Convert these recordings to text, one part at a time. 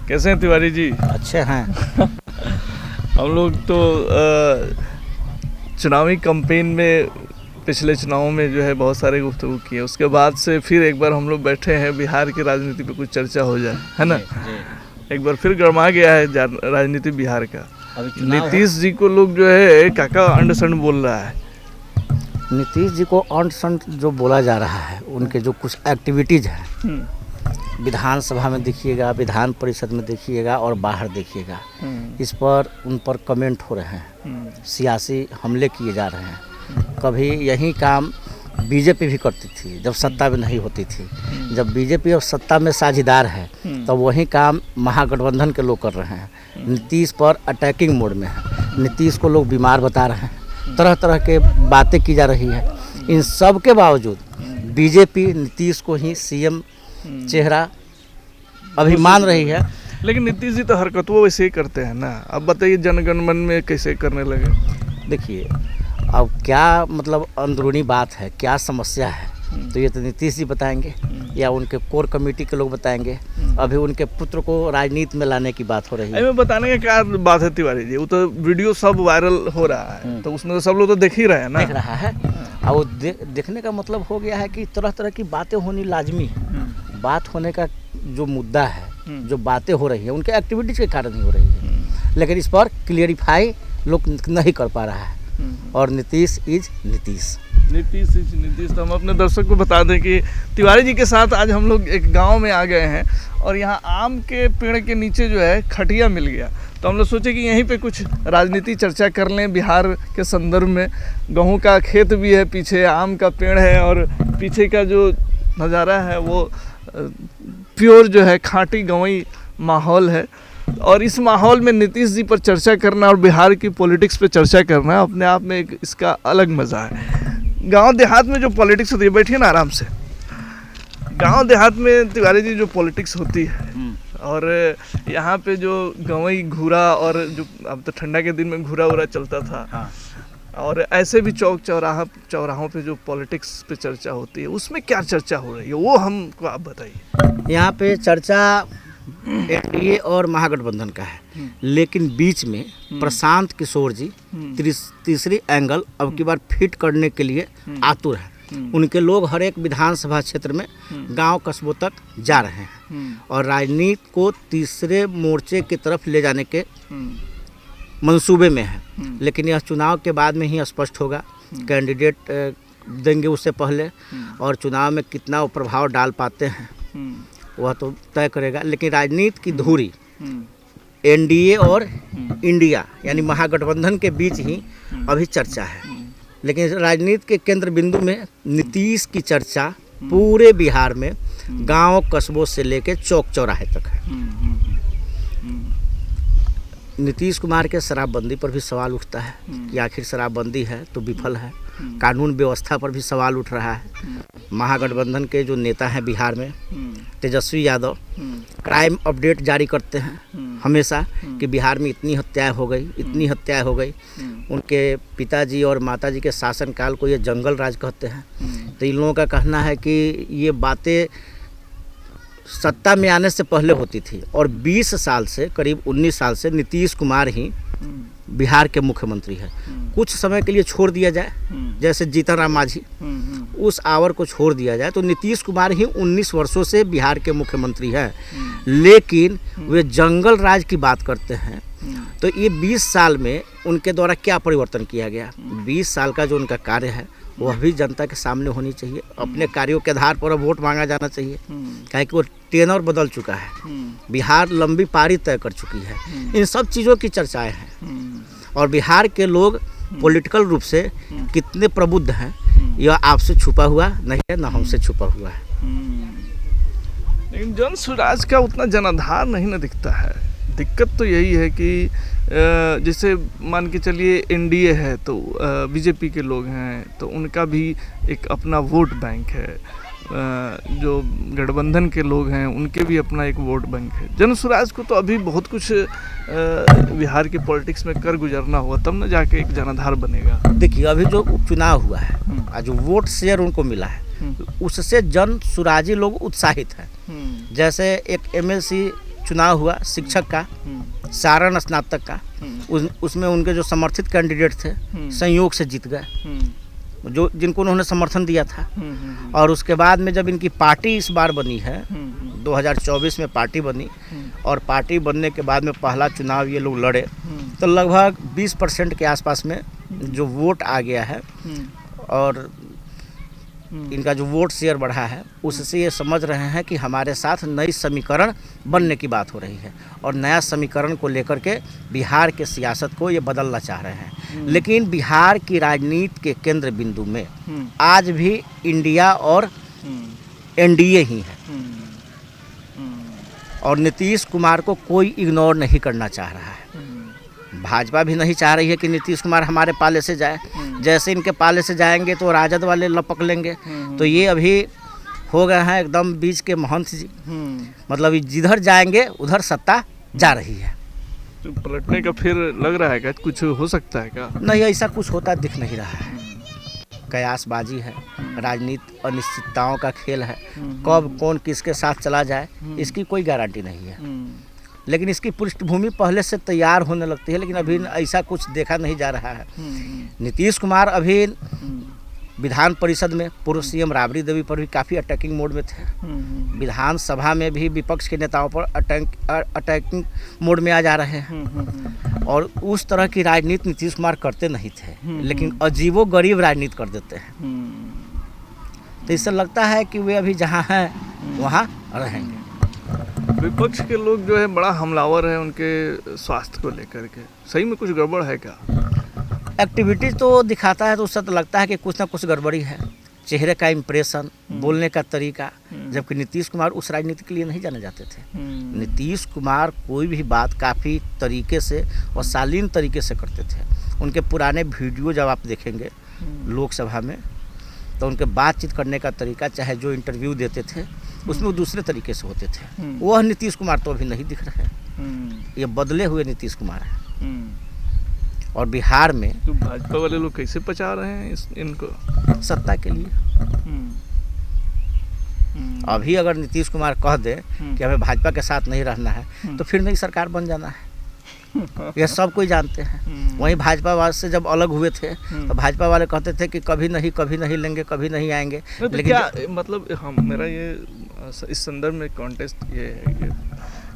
कैसे हैं तिवारी जी? अच्छे हैं। हम लोग तो चुनावी कैंपेन में पिछले चुनावों में जो है बहुत सारे गुफ्तगू किए, उसके बाद से फिर एक बार हम लोग बैठे हैं बिहार की राजनीति पे कुछ चर्चा हो जाए, है ना? एक बार फिर गरमा गया है राजनीति बिहार का। नीतीश जी को लोग जो है काका अंड संड बोल रहा है। नीतीश जी को अंड संड जो बोला जा रहा है, उनके जो कुछ एक्टिविटीज़ हैं विधानसभा में देखिएगा, विधान परिषद में देखिएगा और बाहर देखिएगा, इस पर उन पर कमेंट हो रहे हैं, सियासी हमले किए जा रहे हैं। कभी यही काम बीजेपी भी करती थी जब सत्ता में नहीं होती थी। जब बीजेपी अब सत्ता में साझीदार है तो वही काम महागठबंधन के लोग कर रहे हैं। नीतीश पर अटैकिंग मोड में है, नीतीश को लोग बीमार बता रहे हैं, तरह तरह के बातें की जा रही है। इन सब के बावजूद बीजेपी नीतीश को ही सीएम चेहरा अभी मान रही है। लेकिन नीतीश जी तो हरकतों वैसे ही करते हैं ना। अब बताइए जनगण मन में कैसे करने लगे? देखिए अब क्या मतलब अंदरूनी बात है, क्या समस्या है, तो ये तो नीतीश जी बताएंगे या उनके कोर कमेटी के लोग बताएंगे। अभी उनके पुत्र को राजनीति में लाने की बात हो रही है। बताने का क्या बात है तिवारी जी? वो तो वीडियो सब वायरल हो रहा है, तो उसमें तो सब लोग तो देख ही रहे हैं ना। देख रहा है और वो देखने का मतलब हो गया है कि तरह तरह की बातें होनी लाजमी। बात होने का जो मुद्दा है, जो बातें हो रही है, उनके एक्टिविटीज के कारण ही हो रही है, लेकिन इस पर क्लियरिफाई लोग नहीं कर पा रहा है। और नीतीश इज नीतीश। तो हम अपने दर्शक को बता दें कि तिवारी जी के साथ आज हम लोग एक गांव में आ गए हैं और यहाँ आम के पेड़ के नीचे जो है खटिया मिल गया, तो हम लोग सोचे कि यहीं पे कुछ राजनीति चर्चा कर लें बिहार के संदर्भ में। गेहूं का खेत भी है, पीछे आम का पेड़ है और पीछे का जो नज़ारा है वो प्योर जो है खाँटी गंवई माहौल है। और इस माहौल में नीतीश जी पर चर्चा करना और बिहार की पॉलिटिक्स पे चर्चा करना अपने आप में एक इसका अलग मज़ा है। गांव देहात में जो पॉलिटिक्स होती है, बैठिए ना आराम से। गांव देहात में तिवारी जी जो पॉलिटिक्स होती है और यहाँ पे जो गंवई घूरा और जो अब तो ठंडा के दिन में घूरा उरा चलता था, और ऐसे भी चौक चौराहों पे जो पॉलिटिक्स पे चर्चा होती है, उसमें क्या चर्चा हो रही है वो हमको आप बताइए। यहाँ पे चर्चा एनडीए और महागठबंधन का है, लेकिन बीच में प्रशांत किशोर जी तीसरी एंगल अब की बार फिट करने के लिए आतुर है। उनके लोग हर एक विधानसभा क्षेत्र में गांव कस्बों तक जा रहे हैं और राजनीति को तीसरे मोर्चे की तरफ ले जाने के मंसूबे में है। लेकिन यह चुनाव के बाद में ही स्पष्ट होगा, कैंडिडेट देंगे उससे पहले, और चुनाव में कितना वो प्रभाव डाल पाते हैं वह तो तय करेगा। लेकिन राजनीति की धुरी एनडीए और इंडिया यानी महागठबंधन के बीच ही अभी चर्चा है, लेकिन राजनीति के केंद्र बिंदु में नीतीश की चर्चा पूरे बिहार में गांव कस्बों से लेकर चौक चौराहे तक है। नीतीश कुमार के शराबबंदी पर भी सवाल उठता है कि आखिर शराबबंदी है तो विफल है। कानून व्यवस्था पर भी सवाल उठ रहा है। महागठबंधन के जो नेता हैं बिहार में, तेजस्वी यादव, क्राइम अपडेट जारी करते हैं हमेशा कि बिहार में इतनी हत्याएं हो गई। उनके पिताजी और माताजी के शासनकाल को ये जंगल राज कहते हैं। तो इन लोगों का कहना है कि ये बातें सत्ता में आने से पहले होती थी और 20 साल से करीब 19 साल से नीतीश कुमार ही बिहार के मुख्यमंत्री है। कुछ समय के लिए छोड़ दिया जाए, जैसे जीतन राम मांझी, उस आवर को छोड़ दिया जाए तो नीतीश कुमार ही 19 वर्षों से बिहार के मुख्यमंत्री हैं। लेकिन वे जंगल राज की बात करते हैं, तो ये 20 साल में उनके द्वारा क्या परिवर्तन किया गया? 20 साल का जो उनका कार्य है वह भी जनता के सामने होनी चाहिए। अपने कार्यों के आधार पर वोट मांगा जाना चाहिए, काहे कि वो टेनर बदल चुका है, बिहार लंबी पारी तय कर चुकी है। इन सब चीज़ों की चर्चाएं हैं और बिहार के लोग पॉलिटिकल रूप से कितने प्रबुद्ध हैं यह आपसे छुपा हुआ नहीं है, ना हमसे छुपा हुआ है। लेकिन जन स्वराज का उतना जनाधार नहीं ना दिखता है। दिक्कत तो यही है कि जैसे मान के चलिए एनडीए है तो बीजेपी के लोग हैं तो उनका भी एक अपना वोट बैंक है, जो गठबंधन के लोग हैं उनके भी अपना एक वोट बैंक है। जन स्वराज को तो अभी बहुत कुछ बिहार के पॉलिटिक्स में कर गुजरना हुआ तब न जाके एक जनाधार बनेगा। देखिए अभी जो उपचुनाव हुआ है, जो वोट शेयर उनको मिला है, उससे जन स्वराजी लोग उत्साहित हैं। जैसे एक एमएलसी चुनाव हुआ शिक्षक का, सारण स्नातक का, उसमें उनके जो समर्थित कैंडिडेट थे संयोग से जीत गए, जो जिनको उन्होंने समर्थन दिया था। और उसके बाद में जब इनकी पार्टी इस बार बनी है, 2024 में पार्टी बनी, और पार्टी बनने के बाद में पहला चुनाव ये लोग लड़े, तो लगभग 20% के आसपास में जो वोट आ गया है, और इनका जो वोट शेयर बढ़ा है, उससे ये समझ रहे हैं कि हमारे साथ नई समीकरण बनने की बात हो रही है, और नया समीकरण को लेकर के बिहार के सियासत को ये बदलना चाह रहे हैं। लेकिन बिहार की राजनीति के केंद्र बिंदु में आज भी इंडिया और एनडीए ही है, और नीतीश कुमार को कोई इग्नोर नहीं करना चाह रहा है। भाजपा भी नहीं चाह रही है कि नीतीश कुमार हमारे पाले से जाए, जैसे इनके पाले से जाएंगे तो राजद वाले लपक लेंगे। तो ये अभी हो गए हैं एकदम बीच के महंत जी, मतलब जिधर जाएंगे उधर सत्ता जा रही है। तो पलटने का फिर लग रहा है क्या, कुछ हो सकता है क्या? नहीं, ऐसा कुछ होता दिख नहीं रहा है। कयासबाजी है, राजनीति अनिश्चितताओं का खेल है, कब कौन किसके साथ चला जाए इसकी कोई गारंटी नहीं है। लेकिन इसकी पृष्ठभूमि पहले से तैयार होने लगती है, लेकिन अभी ऐसा कुछ देखा नहीं जा रहा है। नीतीश कुमार अभी विधान परिषद में पूर्व सीएम राबड़ी देवी पर भी काफ़ी अटैकिंग मोड में थे, विधानसभा में भी विपक्ष के नेताओं पर अटैकिंग मोड में आ जा रहे हैं, और उस तरह की राजनीति नीतीश कुमार करते नहीं थे, लेकिन अजीबो गरीब राजनीति कर देते हैं। तो इससे लगता है कि वे अभी जहाँ हैं वहाँ रहेंगे। विपक्ष के लोग जो है बड़ा हमलावर है उनके स्वास्थ्य को लेकर के, सही में कुछ गड़बड़ है क्या? एक्टिविटीज तो दिखाता है तो उससे तो लगता है कि कुछ ना कुछ गड़बड़ी है, चेहरे का इम्प्रेशन, बोलने का तरीका, जबकि नीतीश कुमार उस राजनीति के लिए नहीं जाने जाते थे। नीतीश कुमार कोई भी बात काफ़ी तरीके से और शालीन तरीके से करते थे। उनके पुराने वीडियो जब आप देखेंगे लोकसभा में, तो उनके बातचीत करने का तरीका, चाहे जो इंटरव्यू देते थे उसमें वो दूसरे तरीके से होते थे। वह नीतीश कुमार तो अभी नहीं दिख रहे हैं, ये बदले हुए नीतीश कुमार हैं। और बिहार में तो भाजपा वाले लोग कैसे पचा रहे हैं इनको? सत्ता के लिए। अभी अगर नीतीश कुमार कह दे कि हमें भाजपा के साथ नहीं रहना है, तो फिर नई सरकार बन जाना है, यह सब कोई जानते हैं। वहीं भाजपा वाले से जब अलग हुए थे तो भाजपा वाले कहते थे कि कभी नहीं लेंगे, कभी नहीं आएंगे। तो लेकिन क्या मतलब मेरा ये इस संदर्भ में कॉन्टेस्ट ये है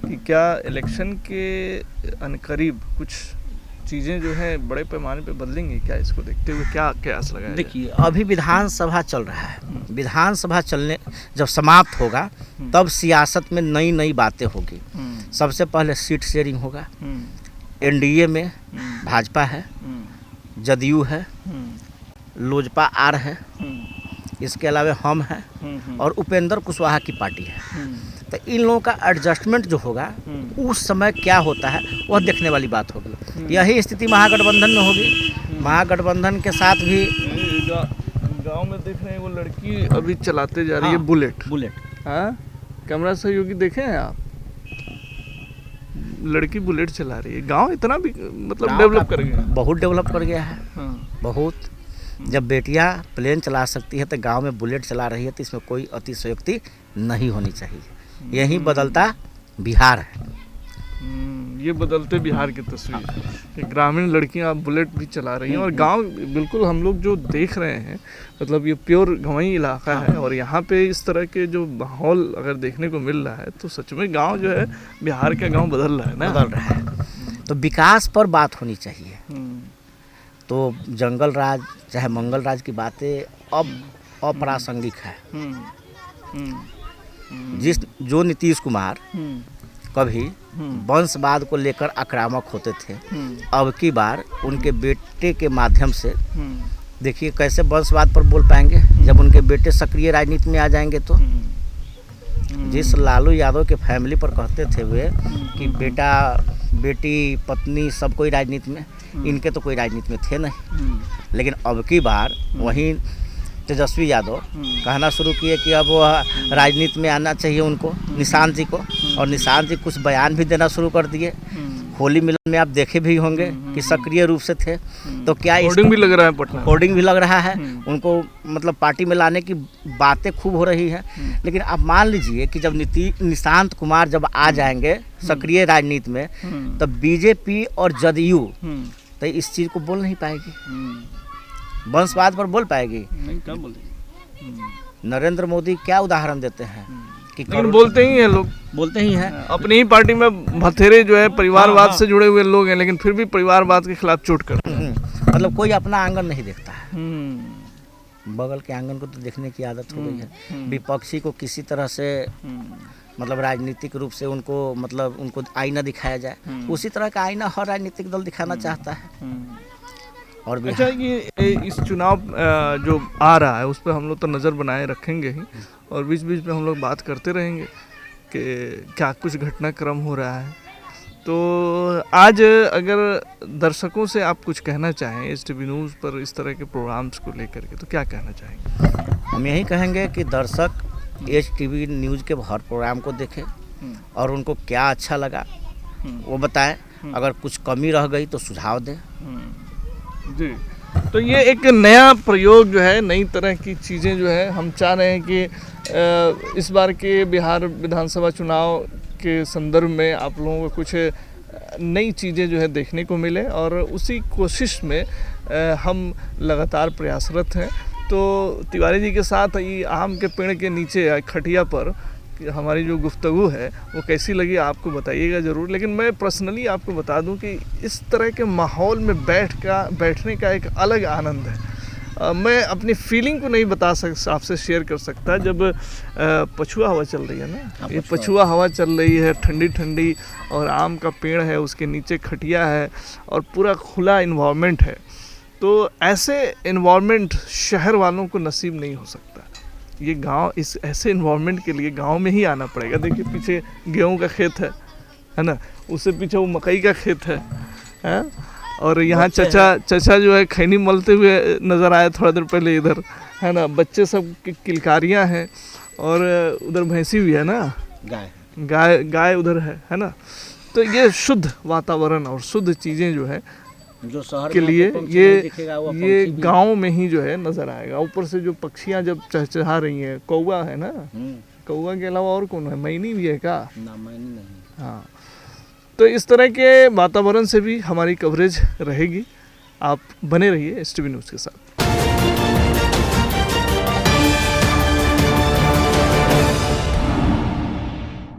कि क्या इलेक्शन के अनकरीब कुछ चीज़ें जो है बड़े पैमाने पे बदलेंगी क्या? इसको देखते हुए क्या कयास लगाया? देखिए, अभी विधानसभा चल रहा है, विधानसभा चलने जब समाप्त होगा तब सियासत में नई नई बातें होगी। सबसे पहले सीट शेयरिंग होगा। एनडीए में भाजपा है, जदयू है, लोजपा आर है, इसके अलावा हम हैं, और उपेंद्र कुशवाहा की पार्टी है। तो इन लोगों का एडजस्टमेंट जो होगा उस समय क्या होता है वह देखने वाली बात होगी। यही स्थिति महागठबंधन में होगी। महागठबंधन के साथ भी गांव में देख रहे हैं वो लड़की अभी चलाते जा रही है बुलेट। हाँ, कैमरा सहयोगी देखे हैं आप? लड़की बुलेट चला रही है। गांव इतना भी मतलब डेवलप कर गया, बहुत डेवलप कर गया है। हाँ। बहुत। जब बेटियां प्लेन चला सकती है तो गांव में बुलेट चला रही है, तो इसमें कोई अतिशयोक्ति नहीं होनी चाहिए। यही बदलता बिहार है। ये बदलते बिहार की तस्वीर कि ग्रामीण लड़कियां बुलेट भी चला रही हैं, और गांव बिल्कुल हम लोग जो देख रहे हैं, मतलब ये प्योर गंवई इलाका है, और यहाँ पे इस तरह के जो माहौल अगर देखने को मिल रहा है तो सच में गांव जो है बिहार का गांव बदल रहा है ना, बदल रहा है। तो विकास पर बात होनी चाहिए। तो जंगल राज चाहे मंगल राज की बातें अब अप्रासंगिक है। जो नीतीश कुमार कभी वंशवाद को लेकर आक्रामक होते थे, अब की बार उनके बेटे के माध्यम से देखिए कैसे वंशवाद पर बोल पाएंगे जब उनके बेटे सक्रिय राजनीति में आ जाएंगे। तो जिस लालू यादव के फैमिली पर कहते थे वे कि बेटा बेटी पत्नी सब कोई राजनीति में, इनके तो कोई राजनीति में थे नहीं। लेकिन अब की बार वहीं तेजस्वी यादव कहना शुरू किए कि अब वह राजनीति में आना चाहिए उनको, निशांत जी को, और निशांत जी कुछ बयान भी देना शुरू कर दिए। होली मिलन में आप देखे भी होंगे कि सक्रिय रूप से थे। तो क्या होर्डिंग भी लग रहा है पटना, होर्डिंग भी लग रहा है, उनको मतलब पार्टी में लाने की बातें खूब हो रही है। लेकिन आप मान लीजिए कि जब निशांत कुमार जब आ जाएंगे सक्रिय राजनीति में, तब बीजेपी और जदयू तो इस चीज़ को बोल नहीं पाएगी, वंशवाद पर बोल पाएगी? नहीं, क्या बोलेगी? नरेंद्र मोदी क्या उदाहरण देते हैं कि लेकिन बोलते ही हैं लोग, बोलते ही हैं। अपनी ही पार्टी में भथेरे जो है परिवारवाद से जुड़े हुए लोग हैं, लेकिन फिर भी परिवारवाद के खिलाफ चोट करते हैं। मतलब कोई अपना आंगन नहीं देखता है, बगल के आंगन को तो देखने की आदत हो गई है। विपक्षी को किसी तरह से मतलब राजनीतिक रूप से उनको आईना दिखाया जाए, उसी तरह का आईना हर राजनीतिक दल दिखाना चाहता है। और अच्छा, ये इस चुनाव जो आ रहा है उस पर हम लोग तो नज़र बनाए रखेंगे ही, और बीच बीच में हम लोग बात करते रहेंगे कि क्या कुछ घटनाक्रम हो रहा है। तो आज अगर दर्शकों से आप कुछ कहना चाहें STV न्यूज़ पर इस तरह के प्रोग्राम्स को लेकर के, तो क्या कहना चाहेंगे? हम यही कहेंगे कि दर्शक STV न्यूज़ के हर प्रोग्राम को देखें और उनको क्या अच्छा लगा वो बताएं, अगर कुछ कमी रह गई तो सुझाव दें। जी, तो ये एक नया प्रयोग जो है, नई तरह की चीज़ें जो है हम चाह रहे हैं कि इस बार के बिहार विधानसभा चुनाव के संदर्भ में आप लोगों को कुछ नई चीज़ें जो है देखने को मिले, और उसी कोशिश में हम लगातार प्रयासरत हैं। तो तिवारी जी के साथ ये आम के पेड़ के नीचे खटिया पर हमारी जो गुफ्तगू है वो कैसी लगी आपको बताइएगा ज़रूर। लेकिन मैं पर्सनली आपको बता दूं कि इस तरह के माहौल में बैठने का एक अलग आनंद है। मैं अपनी फीलिंग को नहीं बता आपसे शेयर कर सकता। जब पछुआ हवा चल रही है ना, ये पछुआ हवा चल रही है ठंडी ठंडी, और आम का पेड़ है, उसके नीचे खटिया है और पूरा खुला इन्वायरमेंट है, तो ऐसे इन्वायरमेंट शहर वालों को नसीब नहीं हो सकता। ये गांव, इस ऐसे इन्वायरमेंट के लिए गांव में ही आना पड़ेगा। देखिए पीछे गेहूं का खेत है ना, उससे पीछे वो मकई का खेत है? और यहाँ चचा जो है खैनी मलते हुए नज़र आया थोड़ा देर पहले इधर, है ना। बच्चे सब की किलकारियाँ हैं, और उधर भैंसी भी है ना, गाय उधर है ना। तो ये शुद्ध वातावरण और शुद्ध चीज़ें जो है जो शहर के लिए ये गांव में ही जो है नज़र आएगा। ऊपर से जो पक्षियाँ जब चहचहा रही हैं, कौवा है ना, कौवा के अलावा और कौन है? मैनी भी है क्या? ना, मैनी नहीं। हाँ, तो इस तरह के वातावरण से भी हमारी कवरेज रहेगी। आप बने रहिए STV न्यूज़ के साथ।